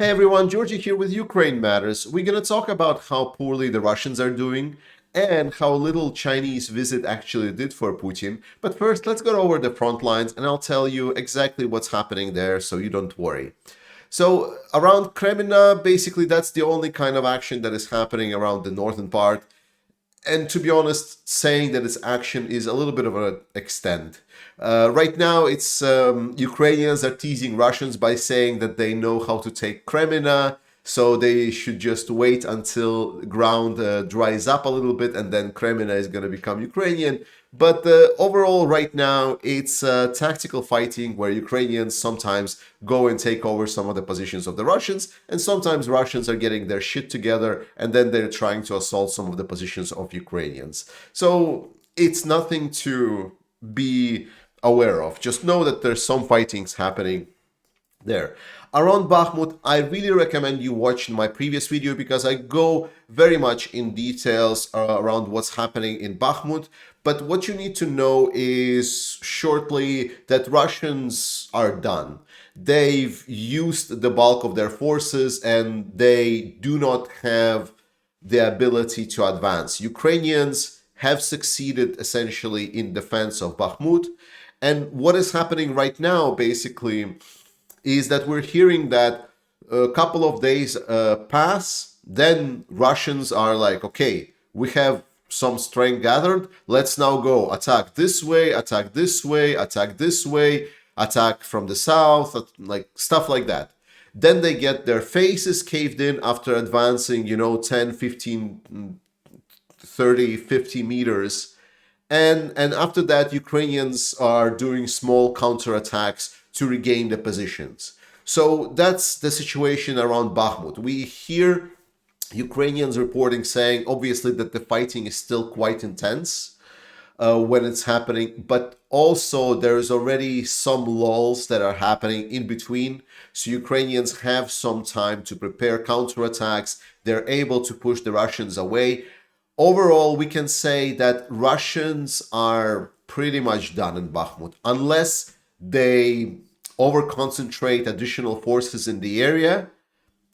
Hey everyone, Georgie here with Ukraine Matters. We're going to talk about how poorly the Russians are doing and how little Chinese visit actually did for Putin. But first, let's go over the front lines and I'll tell you exactly what's happening there so you don't worry. So, around Kremina, basically, that's the only kind of action that is happening around the northern part. And to be honest, saying that it's action is a little bit of an extent. Right now, it's Ukrainians are teasing Russians by saying that they know how to take Kremina, so they should just wait until ground dries up a little bit, and then Kremina is going to become Ukrainian. But overall, right now, it's tactical fighting where Ukrainians sometimes go and take over some of the positions of the Russians, and sometimes Russians are getting their shit together and then they're trying to assault some of the positions of Ukrainians. So it's nothing to be aware of. Just know that there's some fightings happening there. Around Bakhmut, I really recommend you watch my previous video because I go very much in details around what's happening in Bakhmut. But what you need to know is shortly that Russians are done. They've used the bulk of their forces and they do not have the ability to advance. Ukrainians have succeeded essentially in defense of Bakhmut. And what is happening right now, basically, is that we're hearing that a couple of days pass, then Russians are like, okay, we have some strength gathered, let's now go attack this way, attack this way, attack this way, attack from the south, like stuff like that. Then they get their faces caved in after advancing, 10, 15, 30, 50 meters. And after that, Ukrainians are doing small counterattacks to regain the positions. So that's the situation around Bakhmut. We hear Ukrainians reporting saying, obviously, that the fighting is still quite intense when it's happening, but also there is already some lulls that are happening in between. So Ukrainians have some time to prepare counterattacks. They're able to push the Russians away. Overall, we can say that Russians are pretty much done in Bakhmut, unless they over-concentrate additional forces in the area.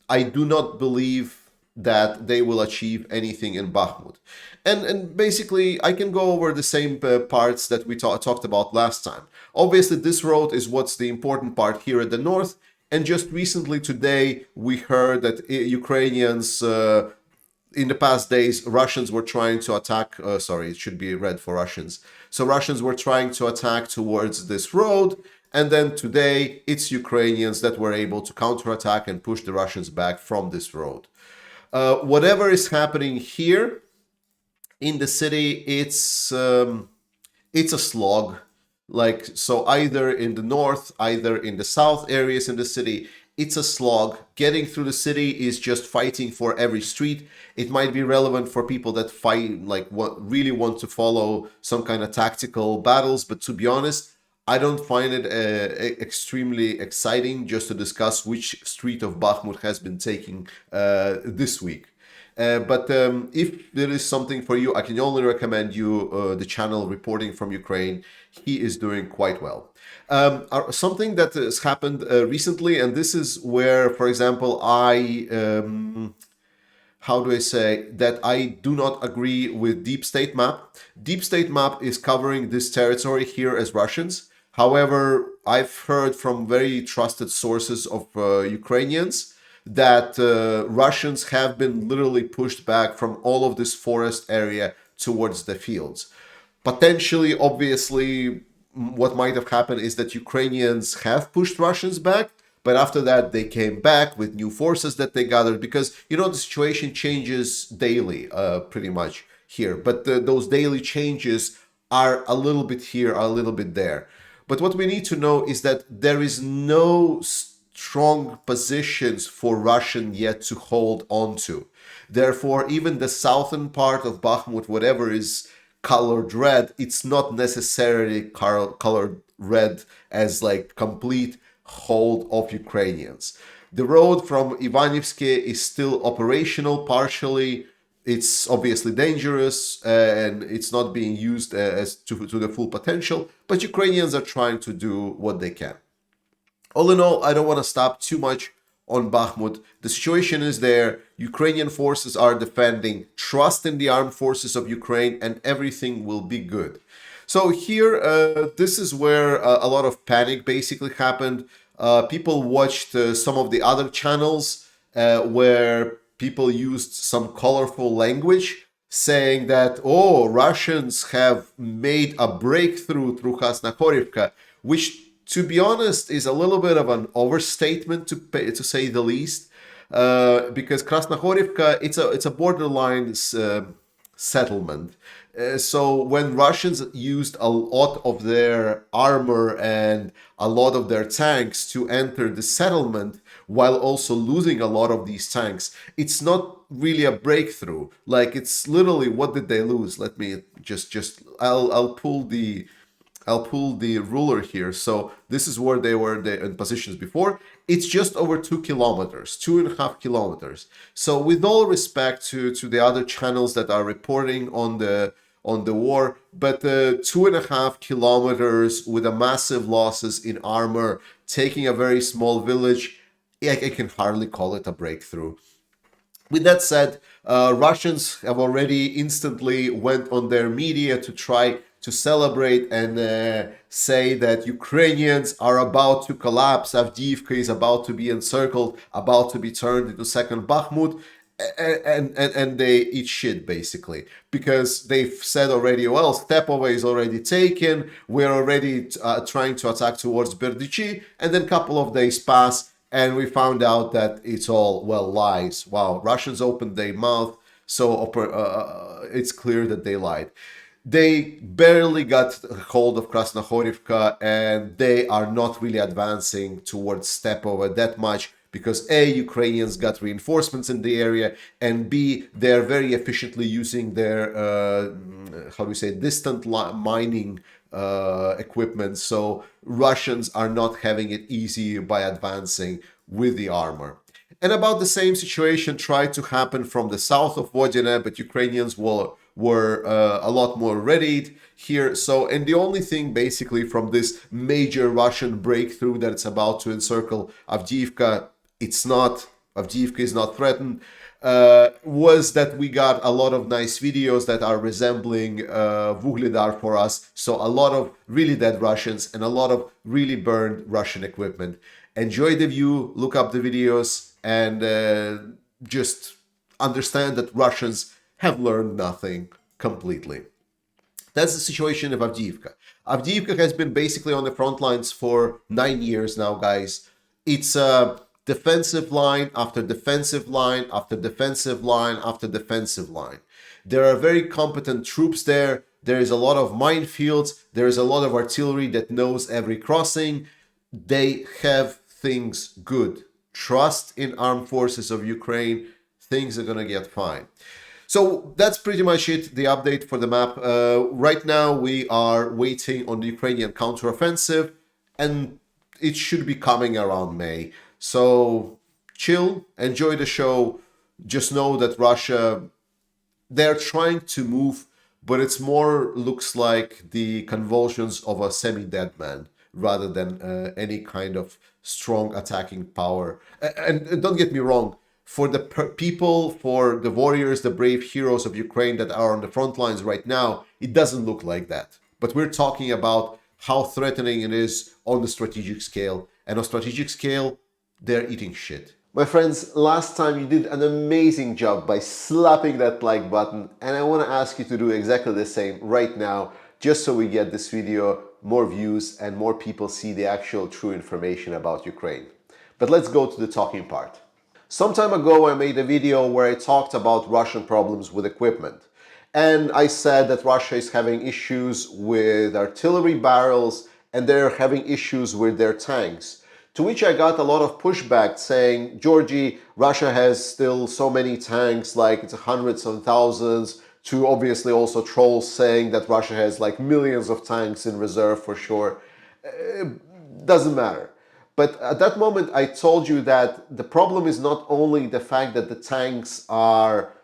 I do not believe that they will achieve anything in Bakhmut. And basically, I can go over the same parts that we talked about last time. Obviously, this road is what's the important part here at the north. And just recently today, we heard that Ukrainians in the past days, Russians were trying to attack, sorry, it should be red for Russians. So Russians were trying to attack towards this road. And then today, it's Ukrainians that were able to counterattack and push the Russians back from this road. Whatever is happening here in the city, it's a slog. Like, so either in the north, either in the south areas in the city, it's a slog. Getting through the city is just fighting for every street. It might be relevant for people that fight, like what really want to follow some kind of tactical battles. But to be honest, I don't find it extremely exciting just to discuss which street of Bakhmut has been taken this week. But if there is something for you, I can only recommend you the channel Reporting from Ukraine. He is doing quite well. Something that has happened recently, and this is where, for example, how do I say that I do not agree with Deep State Map. Deep State Map is covering this territory here as Russians. However, I've heard from very trusted sources of Ukrainians that Russians have been literally pushed back from all of this forest area towards the fields. Potentially, obviously, what might have happened is that Ukrainians have pushed Russians back, but after that they came back with new forces that they gathered because, the situation changes daily, pretty much here. But those daily changes are a little bit here, a little bit there. But what we need to know is that there is no strong positions for Russian yet to hold on to. Therefore, even the southern part of Bakhmut, whatever is colored red, it's not necessarily colored red as like complete hold of Ukrainians. The road from Ivanivske is still operational partially. It's obviously dangerous and it's not being used as to the full potential, but Ukrainians are trying to do what they can. All in all, I don't want to stop too much on Bakhmut. The situation is there. Ukrainian forces are defending. Trust in the armed forces of Ukraine, and everything will be good. So here, this is where a lot of panic basically happened. People watched some of the other channels where people used some colorful language saying that, oh, Russians have made a breakthrough through Krasnohorivka, which, to be honest, is a little bit of an overstatement to say the least, because Krasnohorivka, it's a borderline settlement. So when Russians used a lot of their armor and a lot of their tanks to enter the settlement while also losing a lot of these tanks, it's not really a breakthrough. Like, it's literally, what did they lose? Let me just I'll pull the ruler here. So this is where they were in positions before. It's just over 2 kilometers, 2.5 kilometers. So with all respect to the other channels that are reporting on the war, but 2.5 kilometers with a massive losses in armor, taking a very small village, I can hardly call it a breakthrough. With that said, Russians have already instantly went on their media to try to celebrate and say that Ukrainians are about to collapse, Avdiivka is about to be encircled, about to be turned into second Bakhmut, and they eat shit basically, because they've said already, well, Stepova is already taken, we're already trying to attack towards Berdichi, and then a couple of days pass and we found out that it's all, well, lies. Wow, Russians opened their mouth, so it's clear that they lied. They barely got hold of Krasnohorivka, and they are not really advancing towards Stepova that much because A, Ukrainians got reinforcements in the area, and B, they're very efficiently using their, how do we say, distant mining equipment. So Russians are not having it easy by advancing with the armor. And about the same situation tried to happen from the south of Vodina, but Ukrainians were a lot more readied here. So, and the only thing basically from this major Russian breakthrough that it's about to encircle Avdiivka, Avdiivka is not threatened, was that we got a lot of nice videos that are resembling Vuhledar for us. So a lot of really dead Russians and a lot of really burned Russian equipment. Enjoy the view, look up the videos, and just understand that Russians have learned nothing completely. That's the situation of Avdiivka. Avdiivka has been basically on the front lines for 9 years now, guys. It's a defensive line after defensive line after defensive line after defensive line. There are very competent troops there. There is a lot of minefields. There is a lot of artillery that knows every crossing. They have things good. Trust in armed forces of Ukraine. Things are going to get fine. So that's pretty much it, the update for the map. Right now we are waiting on the Ukrainian counteroffensive, and it should be coming around May. So chill, enjoy the show. Just know that Russia, they're trying to move, but it's more looks like the convulsions of a semi-dead man rather than any kind of strong attacking power. And don't get me wrong, for the people, for the warriors, the brave heroes of Ukraine that are on the front lines right now, it doesn't look like that. But we're talking about how threatening it is on the strategic scale. And on strategic scale, they're eating shit. My friends, last time you did an amazing job by slapping that like button, and I want to ask you to do exactly the same right now, just so we get this video more views and more people see the actual true information about Ukraine. But let's go to the talking part. Some time ago I made a video where I talked about Russian problems with equipment. And I said that Russia is having issues with artillery barrels and they're having issues with their tanks. To which I got a lot of pushback saying, Georgie, Russia has still so many tanks, like it's hundreds of thousands, to obviously also trolls saying that Russia has like millions of tanks in reserve for sure. Doesn't matter. But at that moment, I told you that the problem is not only the fact that the tanks are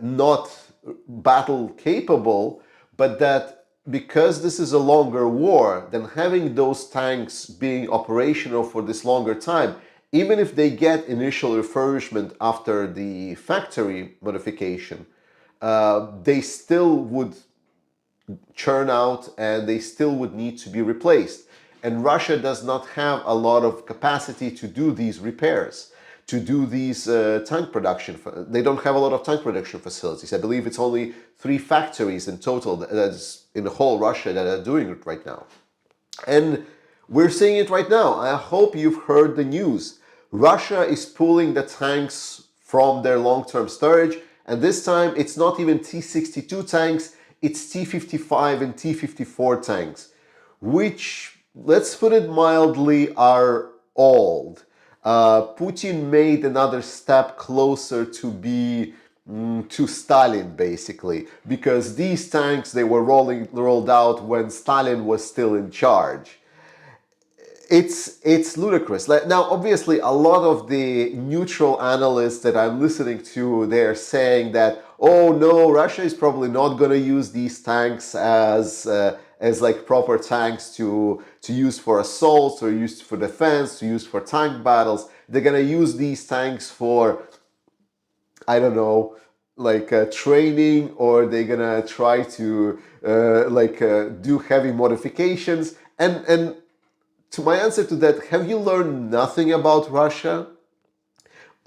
not battle capable, but that because this is a longer war, then having those tanks being operational for this longer time, even if they get initial refurbishment after the factory modification, they still would churn out and they still would need to be replaced. And Russia does not have a lot of capacity to do these repairs, to do these tank production. They don't have a lot of tank production facilities. I believe it's only 3 factories in total that's in the whole Russia that are doing it right now. And we're seeing it right now. I hope you've heard the news. Russia is pulling the tanks from their long-term storage, and this time it's not even T-62 tanks, it's T-55 and T-54 tanks, which, let's put it mildly, are old. Putin made another step closer to be to Stalin, basically, because these tanks, they were rolled out when Stalin was still in charge. It's ludicrous. Now, obviously, a lot of the neutral analysts that I'm listening to, they're saying that, oh no, Russia is probably not going to use these tanks as like proper tanks to use for assaults or use for defense, to use for tank battles. They're going to use these tanks for, I don't know, like training, or they're gonna try to do heavy modifications. And to my answer to that, have you learned nothing about Russia?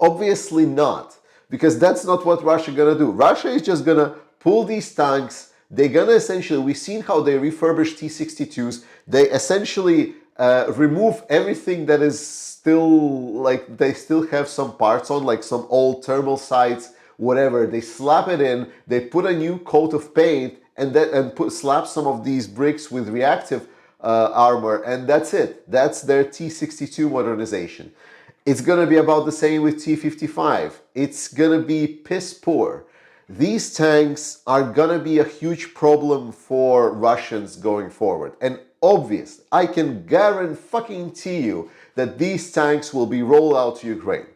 Obviously not, because that's not what Russia gonna do. Russia is just gonna pull these tanks. They're gonna essentially, we've seen how they refurbish T-62s. They essentially remove everything that is still, like, they still have some parts on, like some old thermal sites, whatever. They slap it in, they put a new coat of paint, and slap some of these bricks with reactive armor, and that's it. That's their T-62 modernization. It's going to be about the same with T-55. It's going to be piss poor. These tanks are going to be a huge problem for Russians going forward. And obvious, I can guarantee you that these tanks will be rolled out to Ukraine.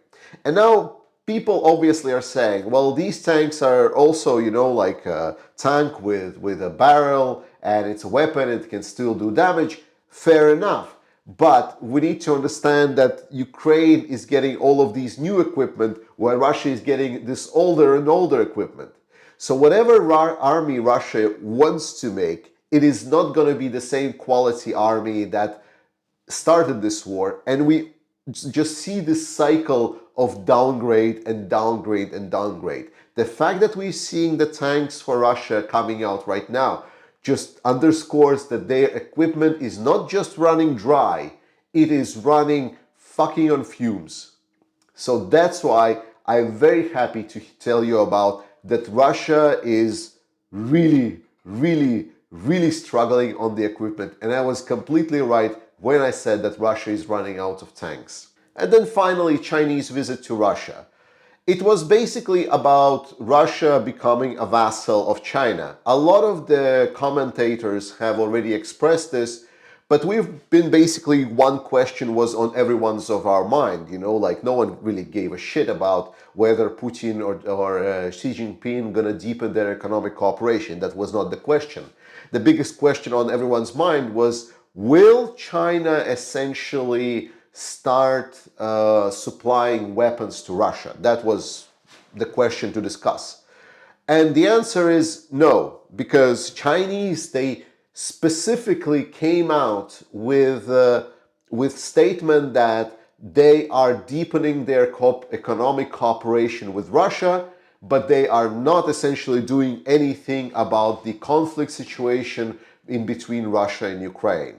And now people obviously are saying, well, these tanks are also, like a tank with a barrel, and it's a weapon, it can still do damage. Fair enough. But we need to understand that Ukraine is getting all of these new equipment, while Russia is getting this older and older equipment. So whatever army Russia wants to make, it is not going to be the same quality army that started this war. And we just see this cycle of downgrade and downgrade and downgrade. The fact that we're seeing the tanks for Russia coming out right now just underscores that their equipment is not just running dry, it is running fucking on fumes. So that's why I'm very happy to tell you about that Russia is really, really, really struggling on the equipment. And I was completely right when I said that Russia is running out of tanks. And then finally, Chinese visit to Russia. It was basically about Russia becoming a vassal of China. A lot of the commentators have already expressed this, but we've been basically, one question was on everyone's of our mind, like no one really gave a shit about whether Putin or Xi Jinping gonna deepen their economic cooperation. That was not the question. The biggest question on everyone's mind was, will China essentially start supplying weapons to Russia? That was the question to discuss. And the answer is no, because Chinese, they specifically came out with statement that they are deepening their economic cooperation with Russia, but they are not essentially doing anything about the conflict situation in between Russia and Ukraine.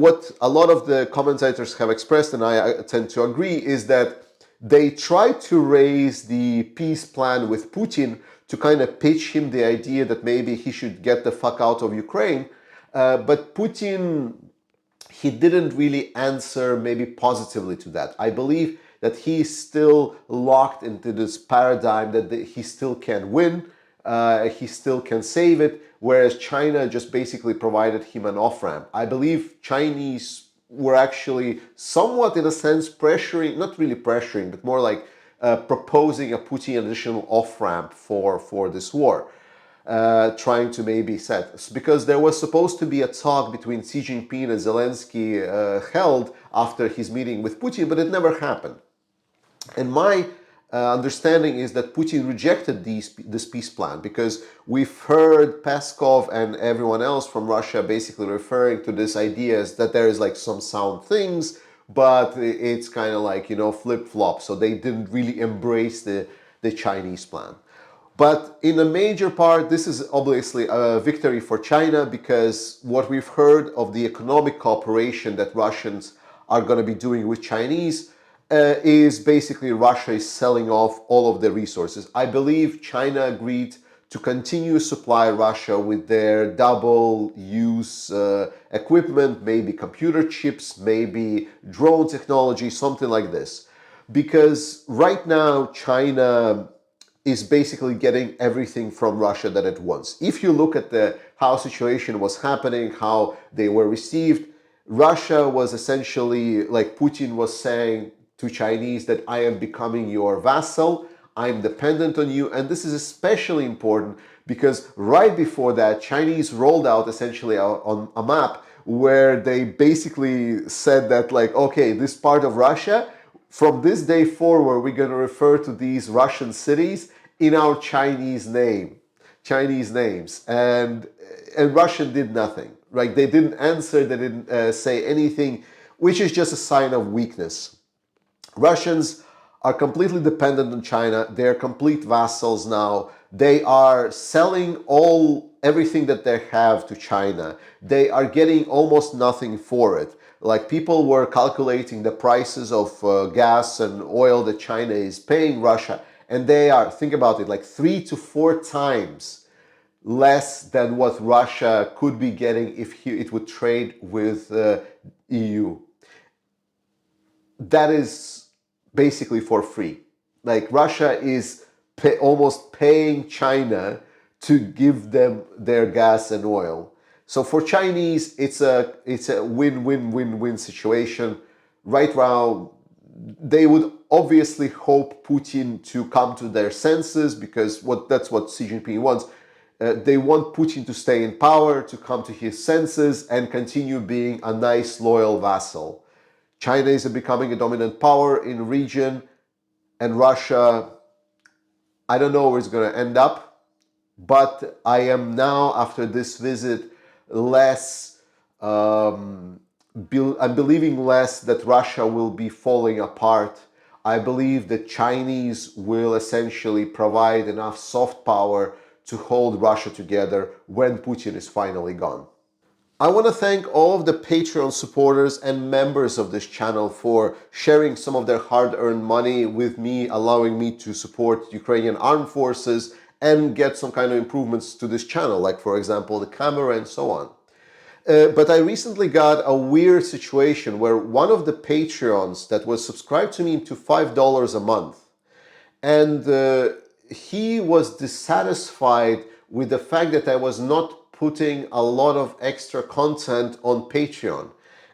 What a lot of the commentators have expressed, and I tend to agree, is that they tried to raise the peace plan with Putin to kind of pitch him the idea that maybe he should get the fuck out of Ukraine. But Putin, he didn't really answer maybe positively to that. I believe that he's still locked into this paradigm that he still can win, he still can save it, whereas China just basically provided him an off-ramp. I believe Chinese were actually somewhat, in a sense, pressuring, not really pressuring, but more like proposing a Putin additional off-ramp for this war. trying to maybe set. Because there was supposed to be a talk between Xi Jinping and Zelensky held after his meeting with Putin, but it never happened. And my understanding is that Putin rejected this peace plan because we've heard Peskov and everyone else from Russia basically referring to this idea as that there is like some sound things, but it's kind of like, flip-flop. So they didn't really embrace the Chinese plan. But in a major part, this is obviously a victory for China because what we've heard of the economic cooperation that Russians are going to be doing with Chinese is basically Russia is selling off all of the resources. I believe China agreed to continue supply Russia with their double use equipment, maybe computer chips, maybe drone technology, something like this. Because right now, China is basically getting everything from Russia that it wants. If you look at how situation was happening, how they were received, Russia was essentially like Putin was saying to Chinese that I am becoming your vassal, I'm dependent on you, and this is especially important because right before that, Chinese rolled out essentially on a map where they basically said that like, okay, this part of Russia, from this day forward, we're going to refer to these Russian cities in our Chinese names, and Russian did nothing. Right? They didn't answer. They didn't say anything, which is just a sign of weakness. Russians are completely dependent on China. They're complete vassals now. They are selling everything that they have to China. They are getting almost nothing for it. Like people were calculating the prices of gas and oil that China is paying Russia, and they are, think about it, like 3 to 4 times less than what Russia could be getting if it would trade with EU. That is basically for free. Like Russia is almost paying China to give them their gas and oil. So for Chinese, it's a win-win-win-win situation. Right now, they would obviously hope Putin to come to their senses because that's what Xi Jinping wants. They want Putin to stay in power, to come to his senses, and continue being a nice, loyal vassal. China is becoming a dominant power in the region, and Russia, I don't know where it's going to end up, but I am now, after this visit, I'm believing less that Russia will be falling apart. I believe the Chinese will essentially provide enough soft power to hold Russia together when Putin is finally gone. I want to thank all of the Patreon supporters and members of this channel for sharing some of their hard-earned money with me, allowing me to support Ukrainian armed forces and get some kind of improvements to this channel, like for example the camera and so on. But I recently got a weird situation where one of the Patreons that was subscribed to me to $5 a month, and he was dissatisfied with the fact that I was not putting a lot of extra content on Patreon.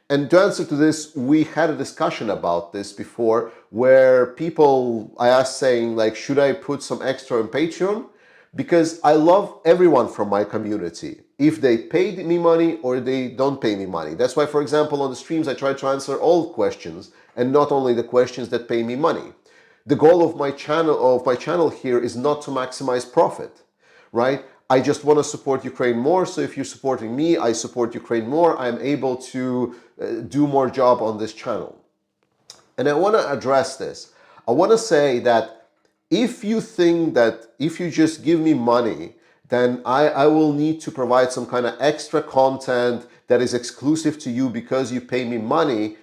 And to answer to this, we had a discussion about this before where I asked saying like, should I put some extra on Patreon? Because I love everyone from my community, if they paid me money or they don't pay me money. That's why, for example, on the streams, I try to answer all questions and not only the questions that pay me money. The goal of my channel here is not to maximize profit, right? I just want to support Ukraine more. So if you're supporting me, I support Ukraine more. I'm able to do more job on this channel. And I want to address this. I want to say that if you think that if you just give me money, then I will need to provide some kind of extra content that is exclusive to you because you pay me money,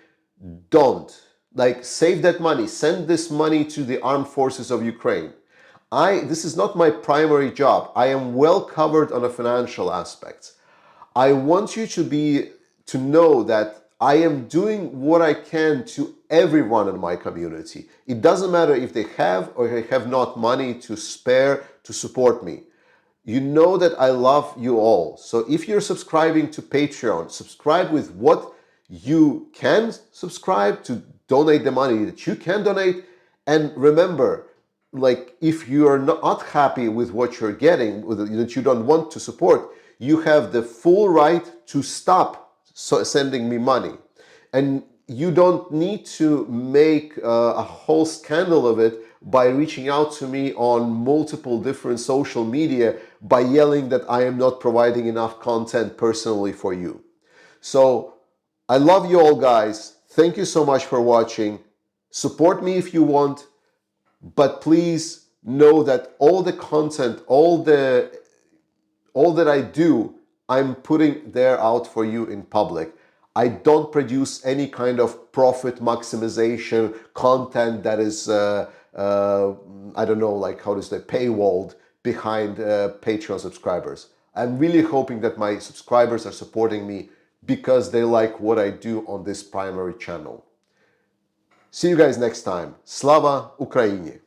don't. Like, save that money. Send this money to the armed forces of Ukraine. This is not my primary job. I am well covered on the financial aspects. I want you to know that I am doing what I can to everyone in my community. It doesn't matter if they have or they have not money to spare to support me. You know that I love you all. So if you're subscribing to Patreon, subscribe with what you can subscribe to donate the money that you can donate. And remember, like if you are not happy with what you're getting, that you don't want to support, you have the full right to stop sending me money. And you don't need to make a whole scandal of it by reaching out to me on multiple different social media by yelling that I am not providing enough content personally for you. So I love you all, guys. Thank you so much for watching. Support me if you want, but please know that all the content, all that I do, I'm putting there out for you in public. I don't produce any kind of profit maximization content that is, I don't know, like how to say, paywalled behind Patreon subscribers. I'm really hoping that my subscribers are supporting me because they like what I do on this primary channel. See you guys next time. Slava Ukraini!